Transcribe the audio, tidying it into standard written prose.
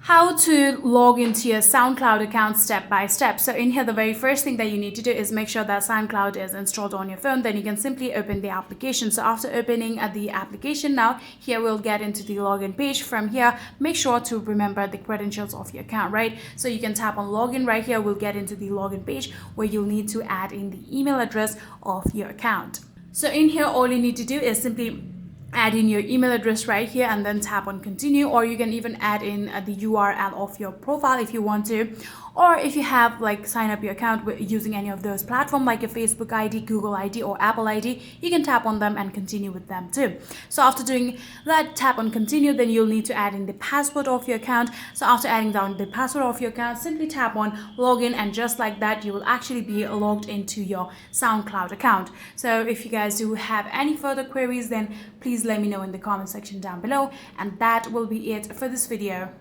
How to log into your SoundCloud account step by step. So in here, the very first thing that you need to do is make sure that SoundCloud is installed on your phone. Then you can simply open the application. So after opening the application, now here we'll get into the login page. From here, make sure to remember the credentials of your account, right? So you can tap on login right here. We'll get into the login page where you'll need to add in the email address of your account. So in here, all you need to do is simply add in your email address right here and then tap on continue, or you can even add in the URL of your profile if you want to, or if you have like sign up your account using any of those platforms like your Facebook ID, Google ID, or Apple ID, you can tap on them and continue with them too. So after doing that, tap on continue, then you'll need to add in the password of your account. So after adding down the password of your account, simply tap on login, and just like that you will actually be logged into your SoundCloud account. So if you guys do have any further queries, then please let me know in the comment section down below, and that will be it for this video.